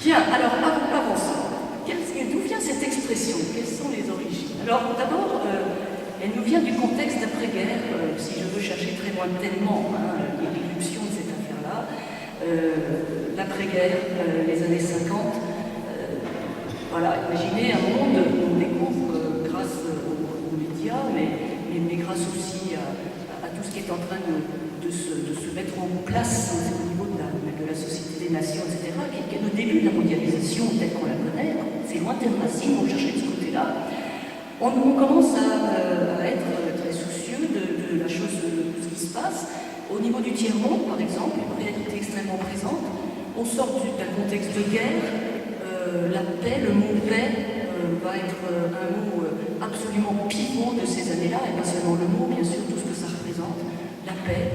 Bien, alors avant ça, d'où vient cette expression? Quelles sont les origines? Alors d'abord, elle nous vient du contexte d'après-guerre, si je veux chercher très lointainement l'irruption de cette affaire-là. L'après-guerre, les années 50, voilà, imaginez un monde où on découvre grâce aux médias, mais grâce aussi à tout ce qui est en train de se mettre en place au niveau de la Société des Nations, etc., qui est le début de la mondialisation telle qu'on la connaît. C'est lointain de racines, on cherchait de ce côté-là. On commence à être très soucieux de la chose, de ce qui se passe. Au niveau du tiers-monde, par exemple, une réalité extrêmement présente. On sort d'un contexte de guerre. La paix, le mot paix va être un mot absolument pivot de ces années-là, et pas seulement le mot, bien sûr, tout ce que ça représente. La paix,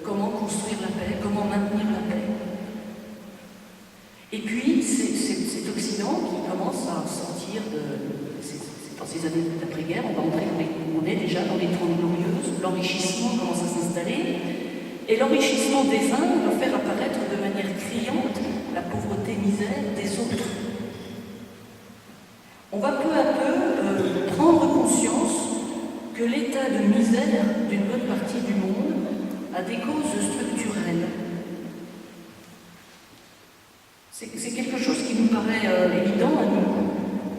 comment construire la paix, comment maintenir la paix. Et puis, c'est cet Occident qui commence à sortir dans ces années d'après-guerre, on est déjà dans les 30 glorieuses, l'enrichissement commence à s'installer, et l'enrichissement des uns va faire apparaître de manière criante la pauvreté, misère des autres. On va peu à peu prendre conscience que l'état de misère d'une bonne partie du monde a des causes structurelles. C'est quelque chose qui nous paraît évident à nous,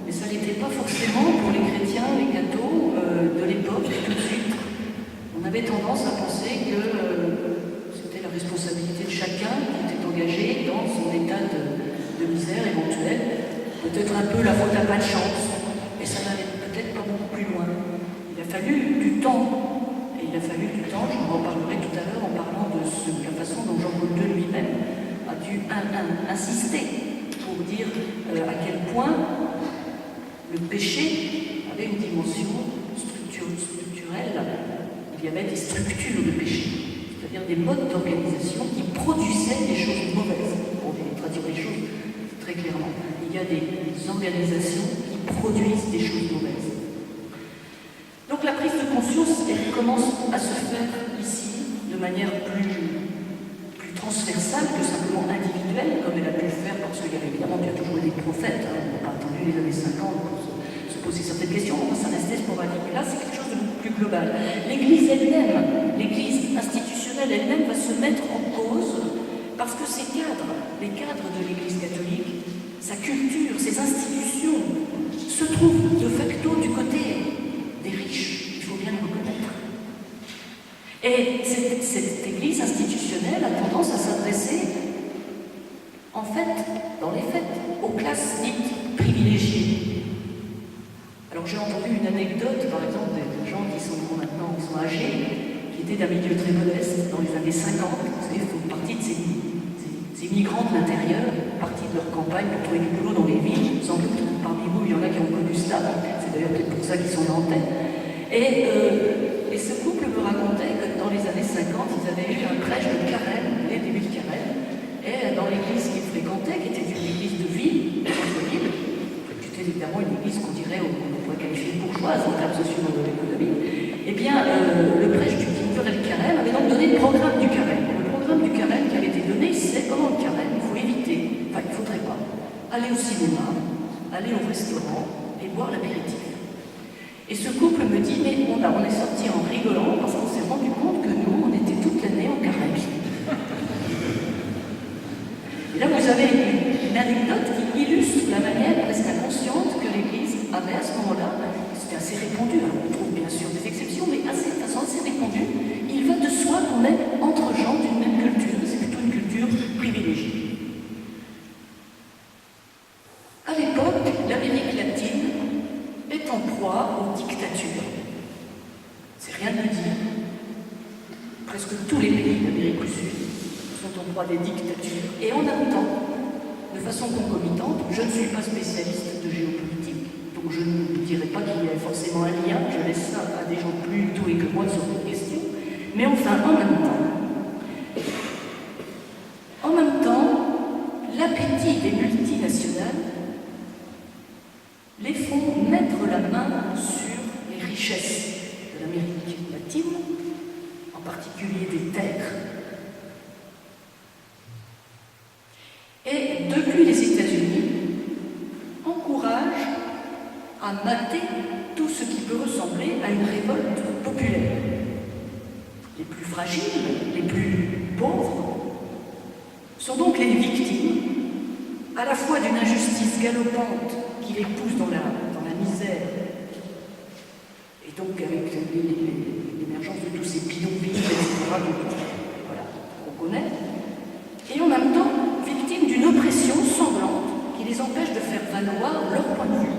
mais ça n'était pas forcément pour les chrétiens, les cathos de l'époque tout de suite. On avait tendance à penser que c'était la responsabilité de chacun qui était engagé dans son état de misère éventuelle. Peut-être un peu la faute à pas de chance, mais ça n'allait peut-être pas beaucoup plus loin. Il a fallu du temps, et il a fallu du temps, je vous en parlerai tout à l'heure en parlant de la façon dont Jean-Paul II lui-même a dû insister pour dire à quel point le péché avait une dimension structurelle. Il y avait des structures de péché, c'est-à-dire des modes d'organisation qui produisaient des choses mauvaises. On va traduire les choses très clairement. Il y a des organisations qui produisent des choses mauvaises. Donc la prise de conscience, elle commence à se faire ici de manière plus transversale que simplement individuelle, comme elle a pu le faire, parce qu'il y avait évidemment, il y a toujours eu des prophètes, on n'a pas attendu les années 50 pour se poser certaines questions, ça restait sporadique. Mais là, c'est quelque chose de beaucoup plus global. L'Église elle-même, l'Église institutionnelle elle-même va se mettre en cause parce que ces cadres, les cadres de l'Église catholique, sa culture, ses institutions, se trouvent de facto du côté des riches, il faut bien le reconnaître. Et cette Église institutionnelle a tendance à s'adresser, en fait, dans les faits, aux classes dites privilégiées. Alors j'ai entendu une anecdote, par exemple, des gens qui sont maintenant âgés, qui étaient d'un milieu très modeste dans les années 50, vous savez, font partie de ces migrants de l'intérieur, partis de leur campagne pour trouver du boulot dans les villes. Sans doute, parmi vous, il y en a qui ont connu cela, c'est d'ailleurs peut-être pour ça qu'ils sont nantais. Et ce couple me racontait que dans les années 50, ils avaient eu un prêche de carême, les débuts de carême, et dans l'église qu'ils fréquentaient, qui était une église de ville, centre-ville, qui était évidemment une église qu'on dirait, on pourrait qualifier de bourgeoise en termes socio-économiques, eh bien, le prêche qui ferait le carême avait donc donné le programme du carême. Le programme du carême qui avait été donné, c'est comment le carême, il faut éviter, enfin, il ne faudrait pas aller au cinéma, aller au restaurant et boire l'apéritif. Et ce couple me dit, mais on est sorti en rigolant parce qu'on s'est rendu compte que nous, on était toute l'année en carême. Et là, vous avez une anecdote qui illustre la manière presque inconsciente que l'Église avait à ce moment-là. C'était assez répandu, alors on trouve bien sûr des exceptions, mais de façon assez répandue. Il va de soi qu'on est entre gens d'une même culture, c'est plutôt une culture privilégiée. À l'époque, l'Amérique latine est en proie aux dictatures. C'est rien de le dire. Presque tous les pays d'Amérique du Sud sont en proie des dictatures. Et en même temps, de façon concomitante, je ne suis pas spécialiste de géopolitique, donc je ne dirais pas qu'il y ait forcément un lien, je laisse ça à des gens plus doués que moi sur cette question. Mais enfin, en même temps, l'appétit des multinationales les font mettre la main sur les richesses de l'Amérique latine, en particulier des terres. Et depuis les États-Unis, encourage à mater tout ce qui peut ressembler à une révolte populaire. Les plus fragiles, les plus pauvres, sont donc les victimes, à la fois d'une injustice galopante qui les pousse dans la misère, et donc avec l'émergence de tous ces bidonvilles, etc., voilà, qu'on connaît, et en même temps victimes d'une oppression sanglante qui les empêche de faire valoir leur point de vue,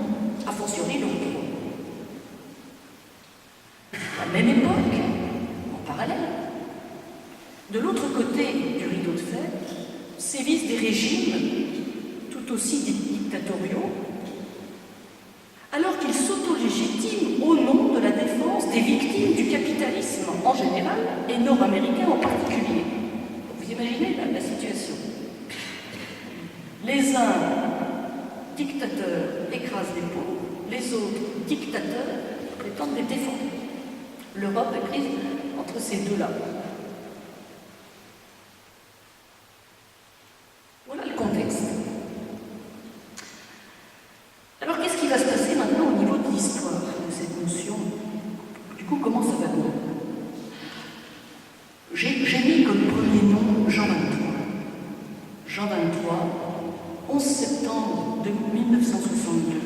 a fortiori leur droit. À la même époque, en parallèle, de l'autre côté du rideau de fer, sévissent des régimes tout aussi dictatoriaux, alors qu'ils s'auto-légitiment au nom de la défense des victimes du capitalisme en général et nord-américain en particulier. Vous imaginez la situation. Les uns, dictateurs, écrasent les pauvres, les autres, dictateurs, prétendent les défendre. L'Europe est prise entre ces deux-là. Voilà le contexte. Alors qu'est-ce qui va se passer maintenant au niveau de l'histoire de cette notion? Du coup, comment ça va venir? J'ai mis comme premier nom Jean 23. Jean 23, 11 septembre de 1962.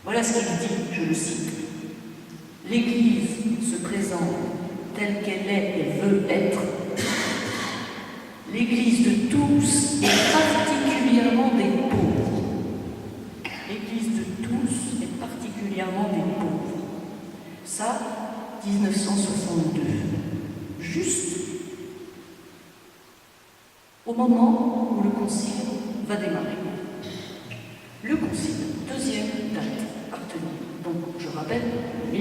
Voilà ce qu'il dit, je le cite. L'Église se présente telle qu'elle est et veut être. L'Église de tous et particulièrement des pauvres. L'Église de tous et particulièrement des pauvres. Ça, 1962. Juste au moment où le concile va démarrer. Le concile, deuxième date à retenir. Donc, je rappelle, 1962-1965.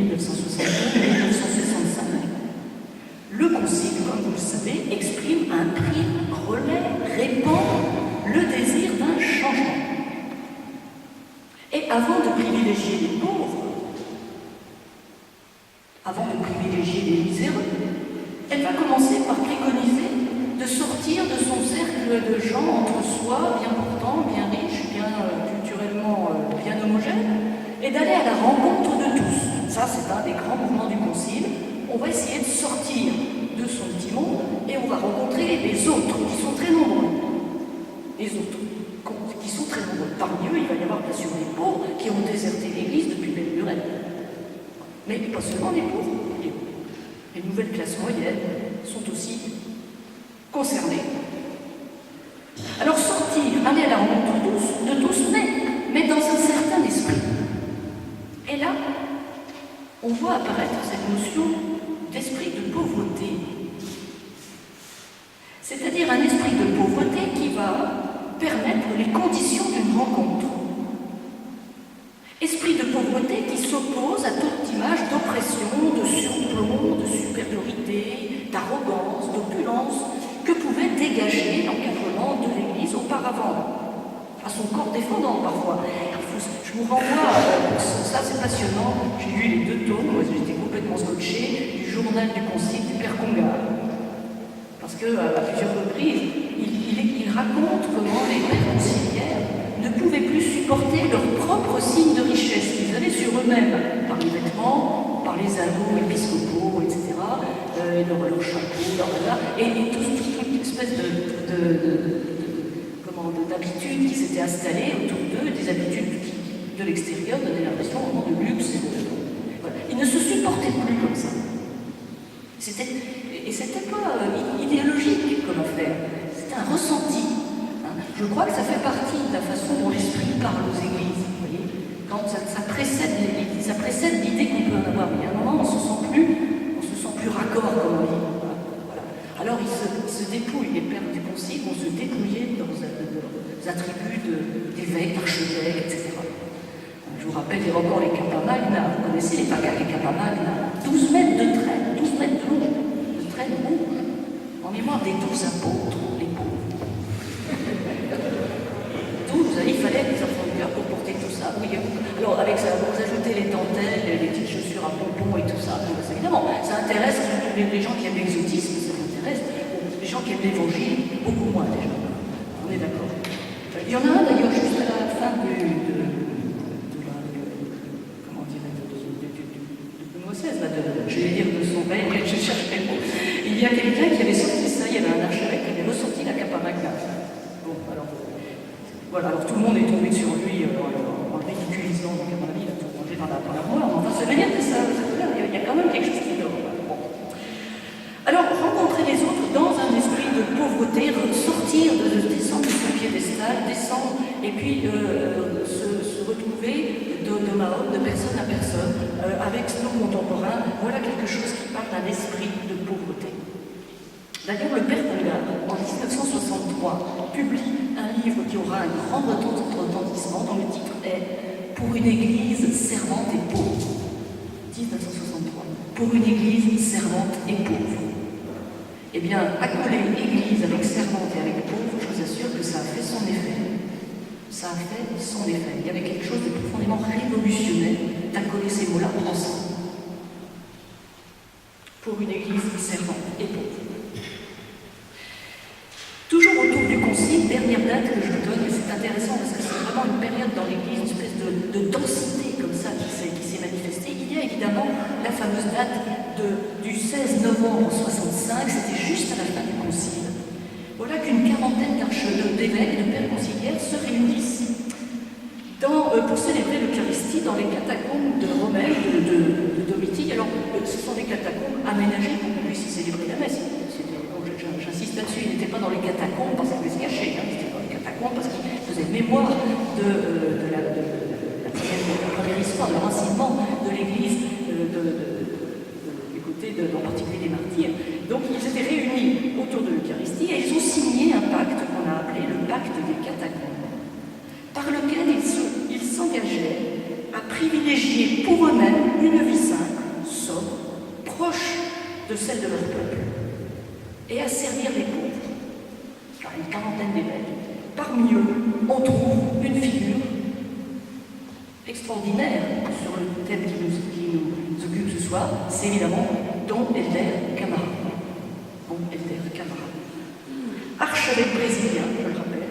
Le concile, comme vous le savez, exprime un prime, relaie, répand le désir d'un changement. Et avant de privilégier les pauvres, avant de privilégier les miséreux, elle va commencer par préconiser de sortir de son cercle de gens entre soi, bien portants, bien riches, bien culturellement bien homogènes, et d'aller à la rencontre de tous. Ça, c'est un des grands mouvements du concile. On va essayer de sortir de son petit monde et on va rencontrer les autres, qui sont très nombreux. Les autres, qui sont très nombreux. Parmi eux, il va y avoir bien sûr les pauvres qui ont déserté l'Église depuis belle lurette. Mais pas seulement les pauvres. Les nouvelles classes moyennes sont aussi concernées. Alors sortir, aller à la rencontre de tous, mais dans un certain esprit. Et là, on voit apparaître cette notion d'esprit de pauvreté. C'est-à-dire un esprit de pauvreté qui va permettre les conditions d'une rencontre. Esprit de pauvreté qui s'oppose à toute image d'oppression, de surplomb, de supériorité, d'arrogance, d'opulence que pouvait dégager l'encadrement de l'Église auparavant, à son corps défendant parfois. Je vous renvoie, ça c'est passionnant, j'ai lu les 2 tomes, moi j'étais complètement scotché, du journal du concile du Père Congar. Parce qu'à plusieurs reprises, il raconte comment les pères conciliaires ne pouvaient plus supporter leurs propres signes de richesse qu'ils avaient sur eux-mêmes, par les vêtements, par les anneaux épiscopaux, etc., leurs chapeaux, et toute espèce d'habitudes qui s'étaient installées autour d'eux, des habitudes qui, de l'extérieur, donnaient l'impression vraiment de luxe. Voilà. Ils ne se supportaient plus comme ça. Et c'était pas idéologique comme affaire, c'était un ressenti. Je crois que ça fait partie de la façon dont l'esprit parle aux églises, vous voyez, quand ça précède l'idée qu'on peut en avoir. Mais à un moment, on se sent plus raccord, comme on dit. Voilà. Alors ils se dépouillent, les pères du concile vont se dépouiller dans leurs attributs d'évêques, d'archevêques, etc. Je vous rappelle, il y a encore les Kappa Magna, vous connaissez les Kappa Magna, 12 mètres de traîne, 12 mètres de long, de traîne rouge, en mémoire des 12 apôtres, les pauvres. 12, il fallait des enfants de cœur pour porter tout ça. Oui, alors avec ça, vous ajoutez les dentelles, les petites chaussures à pompons et tout ça. Évidemment, ça intéresse les gens qui aiment l'exotisme, ça intéresse. Les gens qui aiment l'évangile, beaucoup moins déjà. On est Il y en a un d'ailleurs juste à la fin de Benoît XVI, je vais dire de son père, je cherche les mots. Il y a quelqu'un qui avait sorti ça, il y avait un archevêque qui avait ressorti la Capa Magna. Bon, alors, voilà, alors tout le monde est tombé sur lui en ridiculisant, donc à mon avis, il a tout rangé dans la moire. Enfin, ça veut dire que ça, il y a quand même quelque chose qui dort. Bon. Alors, rencontrer les autres dans un esprit de pauvreté, sortir, descendre de son piédestal, descendre, et puis se retrouver d'homme à homme, de personne à personne, avec nos contemporains. Voilà quelque chose qui parle d'un esprit de pauvreté. D'ailleurs, le père Congar, en 1963, publie un livre qui aura un grand retentissement, dont le titre est « Pour une église servante et pauvre ». 1963. Pour une église servante et pauvre. Eh bien, accoler église avec servante et avec pauvre, je vous assure que ça a fait son effet. Ça a fait son effet. Il y avait quelque chose de profondément révolutionnaire d'accoler ces mots-là ensemble. Pour une église servante et pauvre. Toujours autour du concile, dernière date que je vous donne, et c'est intéressant parce que c'est vraiment une période dans l'Église, une espèce de densité comme ça qui s'est manifestée. Il y a évidemment la fameuse date du 16 novembre 65, c'était juste à la fin du concile. Voilà qu'une quarantaine d'évêques, de pères conciliaires se réunissent pour célébrer l'Eucharistie dans les catacombes de Romaine, de Domitique. Alors, ce sont des catacombes aménagées pour qu'on puisse y célébrer la messe. J'insiste là-dessus, il n'était pas dans les catacombes parce qu'il voulait se cacher, il était dans les catacombes parce qu'il faisait mémoire de la première histoire, de l'enseignement de l'Église, du côté en particulier des martyrs. Donc ils étaient réunis autour de l'Eucharistie et ils ont signé un pacte qu'on a appelé le pacte des catacombes, par lequel ils s'engageaient à privilégier pour eux-mêmes une vie simple, sobre, proche de celle de leur peuple, et à servir les pauvres. Car une quarantaine d'évêques. Parmi eux, on trouve une figure extraordinaire sur le thème qui nous occupe ce soir, c'est évidemment Don Helder Camara. Don Helder Camara. Archevêque brésilien, je le rappelle.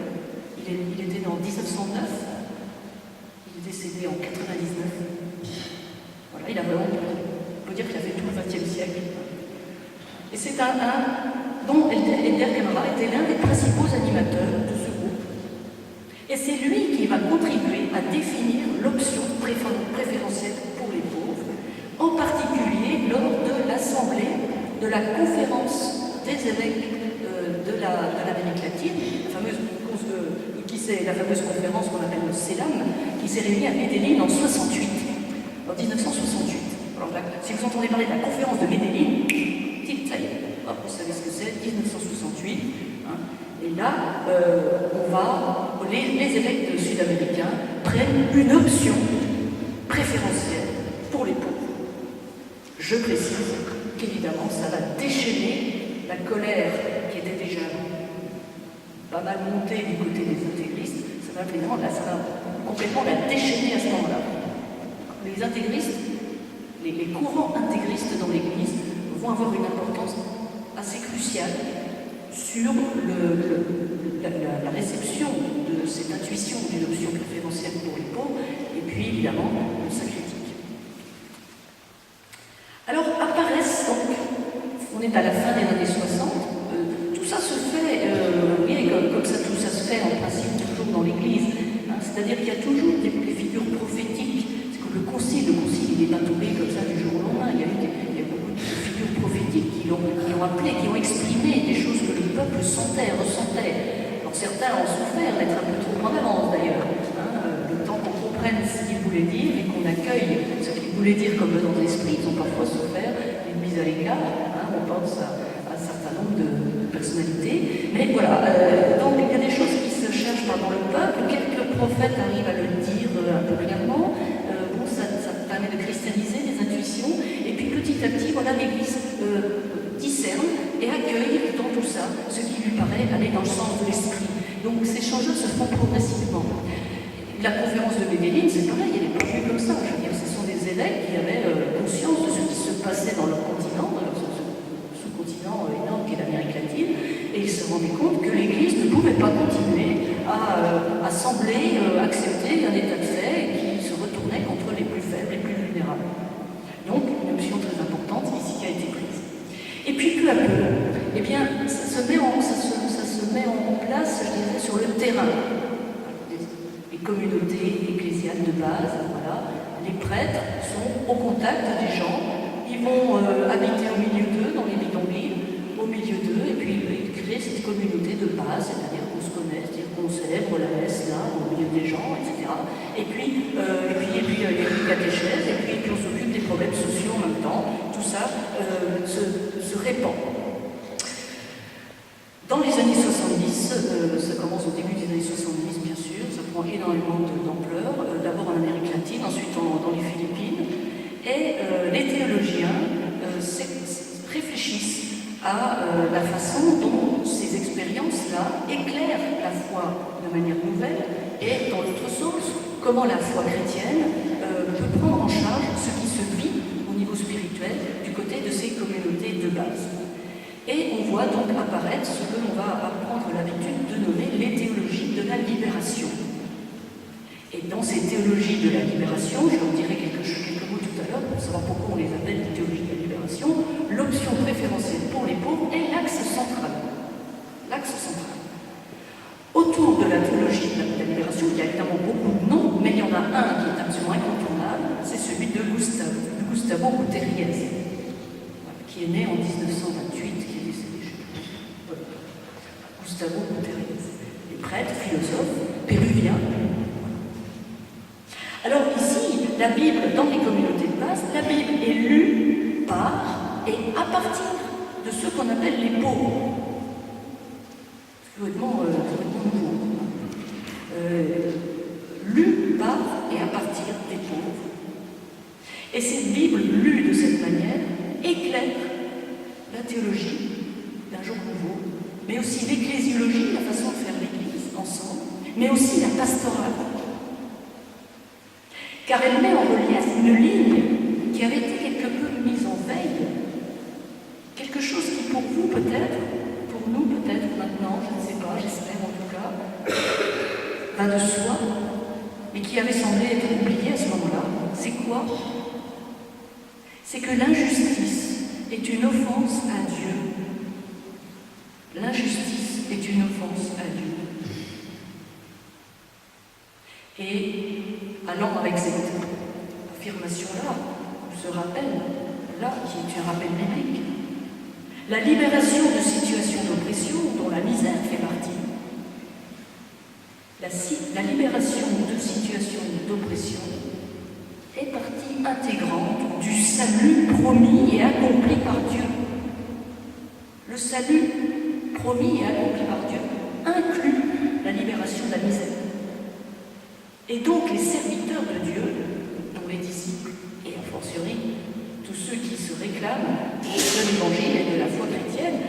Il était né en 1909. Il est décédé en 99. Voilà, il a vraiment, on peut dire qu'il a fait tout le XXe siècle. Et c'est dont Helder Camara était l'un des principaux animateurs de ce groupe. Et c'est lui qui va contribuer à définir l'option préférentielle pour les pauvres, en particulier lors de l'assemblée de la conférence des évêques de l'Amérique latine, la fameuse conférence qu'on appelle le CELAM, qui s'est réunie à Medellín en 1968. Alors là, si vous entendez parler de la conférence de Medellín, ça y est, hop, vous savez ce que c'est, 1968. Hein, et là, les évêques sud-américains prennent une option préférentielle pour les pauvres. Je précise qu'évidemment, ça va déchaîner la colère qui était déjà pas mal montée du côté des intégristes. Ça va complètement la déchaîner à ce moment-là. Les intégristes, les courants intégristes dans l'Église vont avoir une importance assez cruciale sur la réception de cette intuition d'une option préférentielle pour les pauvres, et puis évidemment sa critique. Alors apparaissent donc, on est à la fin des années 60, tout ça se fait, comme ça, tout ça se fait en principe toujours dans l'Église, hein, c'est-à-dire qu'il y a toujours des figures prophétiques. C'est comme le concile il n'est pas tombé comme ça du jour au lendemain, il y a beaucoup de figures prophétiques qui l'ont appelé, qui ont exprimé des choses que le peuple sentait, ressentait. Alors certains ont souffert d'être un peu trop en avance d'ailleurs, hein, le temps qu'on comprenne ce qu'il voulait dire et qu'on accueille ce qu'il voulait dire comme dans l'esprit. Ils ont parfois souffert d'une mise à l'écart, hein, on pense à un certain nombre de personnalités. Mais voilà, donc il y a des choses qui se cherchent dans le peuple, quelques prophètes arrivent à le dire un peu clairement. Ça permet de cristalliser les intuitions, et puis petit à petit, voilà, l'Église discerne et accueille dans tout ça ce qui lui paraît aller dans le sens de l'esprit. Donc ces changements se font progressivement. La conférence de Medellín, c'est pareil, elle n'est pas vue comme ça. Je veux dire, ce sont des évêques qui avaient conscience de ce qui se passait dans leur continent, dans ce sous-continent énorme qu'est l'Amérique latine, et ils se rendaient compte que l'Église ne pouvait pas continuer a semblé accepter un état de fait qui se retournait contre les plus faibles, les plus vulnérables. Donc, une option très importante ici qui a été prise. Et puis, peu à peu, eh bien, ça se met en place, je dirais, sur le terrain. Les communautés ecclésiales de base, voilà. Les prêtres sont au contact des gens, ils vont habiter au milieu d'eux, dans les bidonvilles, au milieu d'eux, et puis ils créent cette communauté de base, c'est-à-dire qu'on se connaît, c'est-à-dire qu'on célèbre la messe là, au milieu des gens, etc. Et puis il y a les catéchèses, et puis on s'occupe des problèmes sociaux en même temps. Tout ça se répand. Dans les années 70, ça commence au début des années 70 bien sûr, ça prend énormément d'ampleur, d'abord en Amérique latine, ensuite dans les Philippines, et les théologiens réfléchissent à la façon dont ces expériences-là éclairent la foi de manière nouvelle, et dans l'autre sens, comment la foi chrétienne peut prendre en charge ce qui se vit au niveau spirituel du côté de ces communautés de base. Et on voit donc apparaître ce que l'on va prendre l'habitude de nommer les théologies de la libération. Et dans ces théologies de la libération, je vous dirai quelques mots tout à l'heure pour savoir pourquoi on les appelle les théologies de la libération, l'option préférentielle pour les pauvres est l'axe central. L'axe central. Autour de la théologie de la libération, il y a évidemment beaucoup de noms, mais il y en a un qui est absolument incontournable, c'est celui de Gustavo Gutiérrez, qui est né en 1928, qui est décédé chez nous. Gustavo Gutiérrez, les prêtres, philosophes, péruviens. Alors ici, la Bible, dans les communautés de base, la Bible est lue par et à partir de ceux qu'on appelle les pauvres. C'est complètement nouveau. Lue par et à partir des pauvres. Et cette Bible lue de cette manière éclaire la théologie d'un jour nouveau, mais aussi l'ecclésiologie, la façon de faire l'Église ensemble, mais aussi la pastorale. Car elle met en relief une ligne qui avait été quelque peu mise en veille, quelque chose qui pour vous peut-être, pour nous peut-être maintenant, je ne sais pas, j'espère en tout cas, va de soi, mais qui avait semblé être oublié à ce moment-là. C'est quoi ? C'est que l'injustice est une offense à Dieu. L'injustice est une offense à Dieu. Et allant avec cette affirmation-là, ce rappel-là, qui est un rappel biblique, la libération de situations d'oppression dont la misère fait partie, la libération de situations d'oppression est partie intégrante du salut promis et accompli par Dieu. Le salut promis et accompli par Dieu inclut la libération de la misère. Et donc les serviteurs de Dieu, dont les disciples, et a fortiori tous ceux qui se réclament de l'évangile et de la foi chrétienne,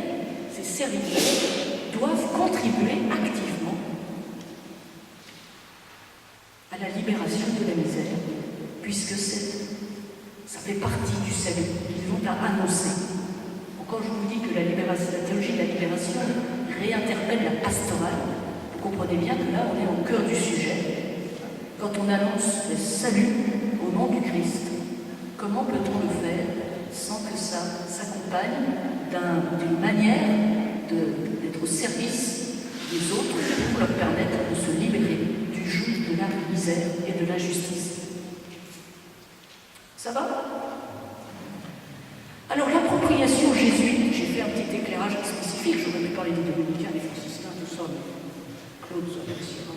ces serviteurs doivent contribuer activement à la libération de la misère, puisque ça fait partie du salut qu'ils ont à annoncer. Quand je vous dis que la théologie de la libération réinterpelle la pastorale, vous comprenez bien que là on est au cœur du sujet. Quand on annonce le salut au nom du Christ, comment peut-on le faire sans que ça s'accompagne d'une manière d'être au service des autres pour leur permettre de se libérer du joug de la misère et de l'injustice? Ça va? Alors l'appropriation jésuite, j'ai fait un petit éclairage spécifique, j'aurais pu parler des dominicains, des franciscains, tout ça, mais Claude vous appréciera.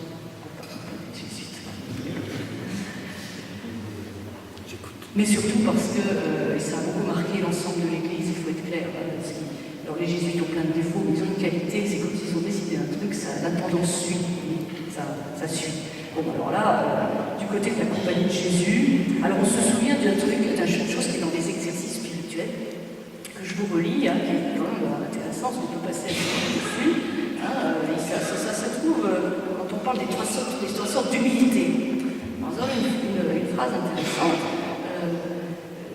Mais surtout parce que, et ça a beaucoup marqué l'ensemble de l'Église, il faut être clair. Alors les jésuites ont plein de défauts, mais ils ont une qualité, c'est quand ils ont décidé un truc, la tendance suit, ça suit. Bon, alors là, du côté de la compagnie de Jésus, alors on se souvient d'une chose qui est dans les exercices spirituels, que je vous relis, qui est quand même intéressant, parce qu'on peut passer dessus. Ça se trouve, quand on parle des trois sortes d'humilité. Nous avons une phrase intéressante.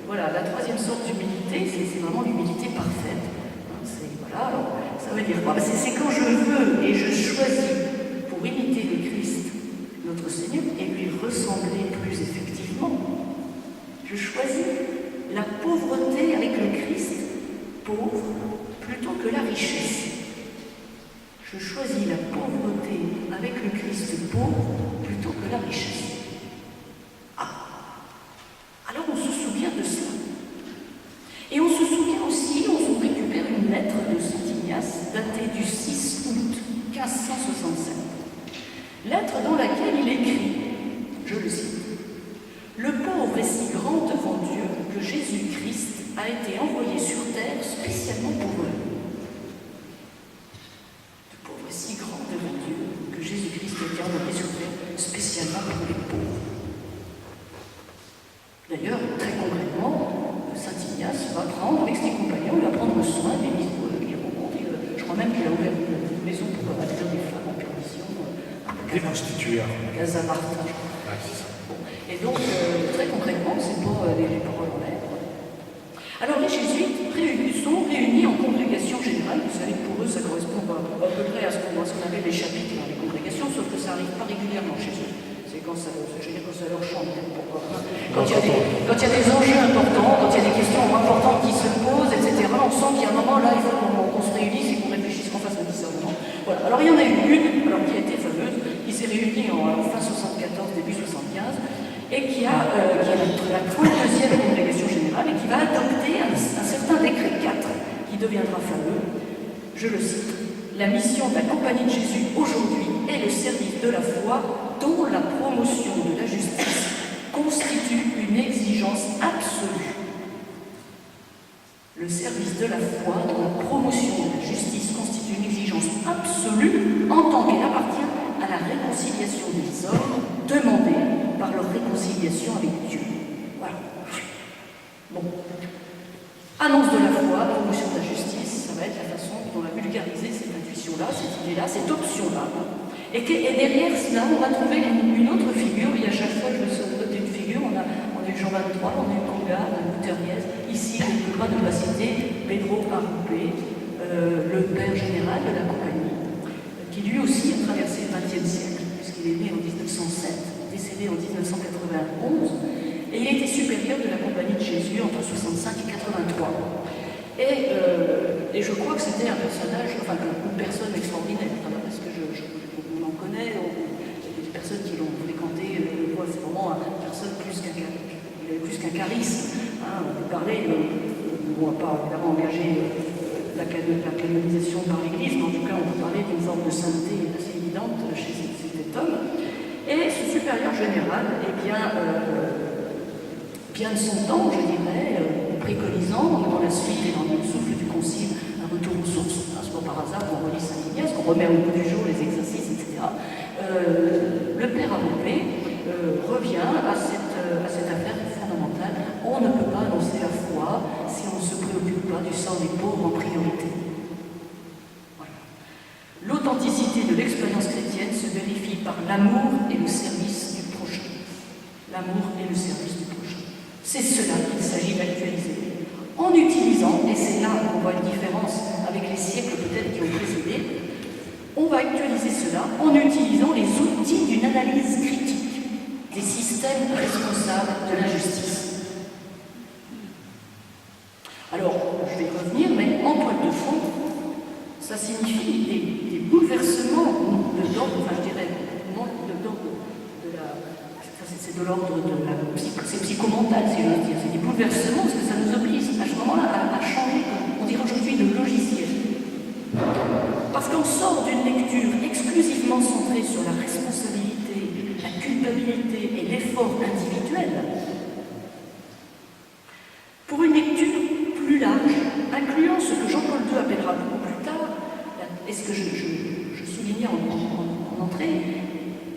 Voilà, la troisième sorte d'humilité, c'est vraiment l'humilité parfaite. Voilà, alors, ça veut dire quoi? C'est quand je veux et je choisis pour imiter Je choisis la pauvreté avec le Christ pauvre plutôt que la richesse. Ah, alors on se souvient de ça. Et on se souvient aussi, on récupère une lettre de Saint Ignace datée du 6 août 1567. Lettre dans laquelle il écrit, je le cite, « Le pauvre est si grand devant Dieu que Jésus-Christ a été envoyé sur terre spécialement pour eux. » Le pauvre est si grand devant Dieu que Jésus-Christ a été envoyé sur terre spécialement pour les pauvres. D'ailleurs, très concrètement, Saint Ignace va prendre avec ses compagnons, il va prendre soin des misoureux qu'il rencontre. Je crois même qu'il a ouvert une maison pour accueillir des femmes en permission. Des prostituées. Casa Martin, je crois. Ah, c'est ça. Bon. Et donc, très concrètement, c'est pas les paroles en l'air. Alors, les jésuites sont réunis en congrégation générale. Vous savez que pour eux, ça correspond à peu près à ce qu'on appelle les chapitres dans les congrégations, sauf que ça n'arrive pas régulièrement chez eux. C'est quand ça leur chante. Quand il y a des enjeux importants, quand il y a des questions importantes qui se posent, etc., on sent qu'il y a un moment là, il faut qu'on se réunisse et qu'on réfléchisse, qu'on fasse un discernement. Voilà. Alors, il y en a eu une, alors, qui a été fameuse, qui s'est réunie en fin 74, début 75, et qui est la 32e congrégation générale, et qui va adopter un certain décret 4, qui deviendra fameux. Je le cite. La mission de la Compagnie de Jésus aujourd'hui est le service de la foi dont la promotion de la justice constitue une exigence absolue. Le service de la foi dont la promotion de la justice constitue une exigence absolue en tant qu'elle appartient à la réconciliation des hommes demandée par leur réconciliation avec Dieu. Voilà. Bon. Annonce de la foi, promotion de la justice, ça va être la façon dont on va vulgariser cette intuition-là, cette idée-là, cette option-là. Et derrière cela, on va trouver une autre figure, et à chaque fois je me suis noté une figure, on a eu Jean 23, on a eu Congar, on a eu Guterres, ici on ne peut pas ne pas citer Pedro Arrupe, le père général de la compagnie, qui lui aussi a traversé le XXe siècle, puisqu'il est né en 1907, décédé en 1991, et il était supérieur de la Compagnie de Jésus entre 65 et 83. Et je crois que c'était un personnage, enfin une personne extraordinaire, parce que on en connaît, il y a des personnes qui l'ont fréquenté, c'est vraiment une personne plus qu'un charisme. Hein, on peut parler, on ne va pas évidemment engager la canonisation par l'Église, mais en tout cas on peut parler d'une forme de sainteté assez évidente chez cet homme. Et ce supérieur général, eh bien de son temps, je dirais, préconisant dans la suite et dans le souffle du concile un retour aux sources. C'est pas par hasard qu'on relit Saint Ignace, qu'on remet au bout du jour les exercices, etc. Le père Arrupe revient à cette affaire fondamentale. On ne peut pas annoncer la foi si on ne se préoccupe pas du sort des pauvres en priorité. Voilà. L'authenticité de l'expérience chrétienne se vérifie par l'amour et le service du prochain. L'amour et le service du prochain. C'est cela qu'il s'agit d'actualiser. En utilisant, et c'est là qu'on voit une différence avec les siècles peut-être qui ont précédé, on va actualiser cela en utilisant les outils d'une analyse critique des systèmes responsables de la justice. Alors, je vais revenir, mais en toile de fond, ça signifie des bouleversements de l'ordre, enfin je dirais, c'est de l'ordre de la c'est psychomental, si j'ose dire. C'est des bouleversements, parce que ça nous oblige à ce moment-là à changer, on dirait aujourd'hui, de logiciel. Parce qu'on sort d'une lecture exclusivement centrée sur la responsabilité, la culpabilité et l'effort individuel, pour une lecture plus large, incluant ce que Jean-Paul II appellera beaucoup plus tard, et ce que je soulignais en entrée,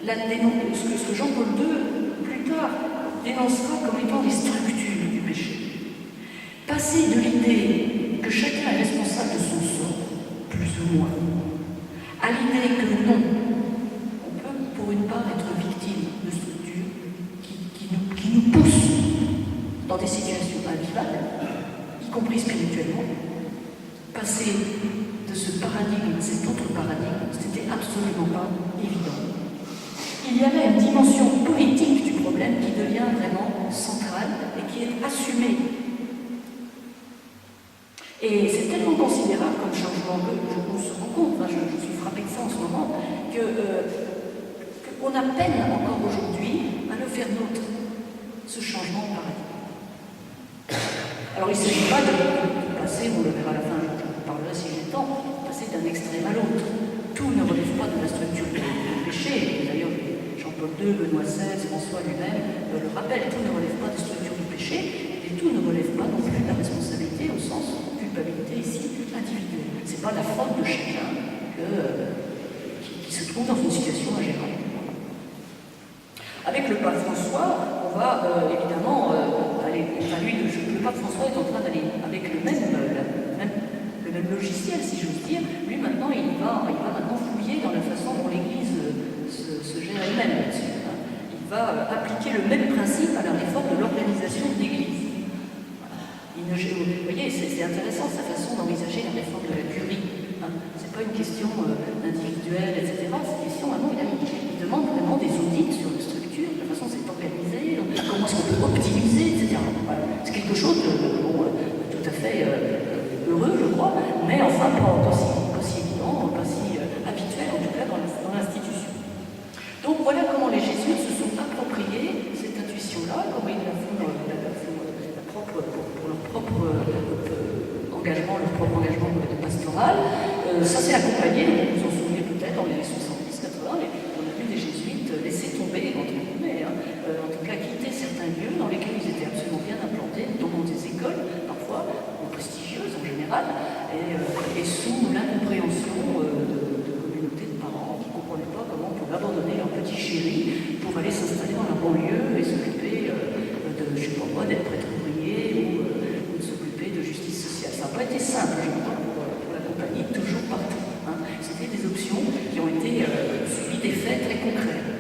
ce que Jean-Paul II plus tard dénoncera comme étant les structures du péché. Passer de l'idée que chacun est responsable de son sort, plus ou moins, à l'idée que non, on peut pour une part être victime de structures qui nous poussent dans des situations invivables, y compris spirituellement. Passer de ce paradigme à cet autre paradigme, c'était absolument pas évident. Il y avait une dimension politique du problème qui devient vraiment centrale et qui est assumée. Et c'est tellement considérable comme changement que je se rends compte, je suis frappé de ça en ce moment, qu'on a peine encore aujourd'hui à le faire nôtre, ce changement de paradigme. Alors il ne s'agit pas de passer, on le verra à la fin, je vous parlerai si j'ai le temps, de passer d'un extrême à l'autre. Tout ne relève pas de la structure du péché. D'ailleurs, Jean-Paul II, Benoît XVI, François lui-même le rappelle, tout ne relève pas de la structure du péché, et tout ne relève pas non plus de la responsabilité au sens culpabilité ici individuelle. Ce n'est pas la faute de chacun qui se trouve dans une situation ingérable. Avec le pape François, on va évidemment aller. Enfin, le pape François est en train d'aller avec le même logiciel, si j'ose dire. Lui, maintenant, il va maintenant fouiller dans la façon dont l'Église se gère elle-même là-dessus. Il va appliquer le même principe à la réforme de l'organisation de l'Église. Vous voyez, c'est intéressant sa façon d'envisager la réforme de la curie. Ce n'est pas une question individuelle, etc. C'est une question, il demande vraiment des audits sur la structure, la façon dont c'est organisé, comment est-ce qu'on peut optimiser, etc. Voilà. C'est quelque chose de tout à fait heureux, je crois, mais enfin pas si évident, pas si habituel, en tout cas dans l'institution. Donc voilà comment les jésuites se sont appropriés cette intuition-là, comment ils la font pour leur propre engagement, pastoral. Ça s'est accompagné, vous vous en souvenez peut-être, dans les années 70-80, on a vu des jésuites laisser tomber, entre guillemets, en tout cas quitter certains lieux dans lesquels ils étaient absolument bien implantés, notamment des écoles, parfois, prestigieuses en général, et sous l'incompréhension de communautés de parents qui ne comprenaient pas comment on pouvait abandonner leur petit chéri pour aller s'installer dans la banlieue et s'occuper d'être prêtre ouvrier ou de s'occuper de justice sociale. Ça n'a pas été simple, je crois, pour la compagnie, toujours partout. C'était des options qui ont été suivies des faits très concrets.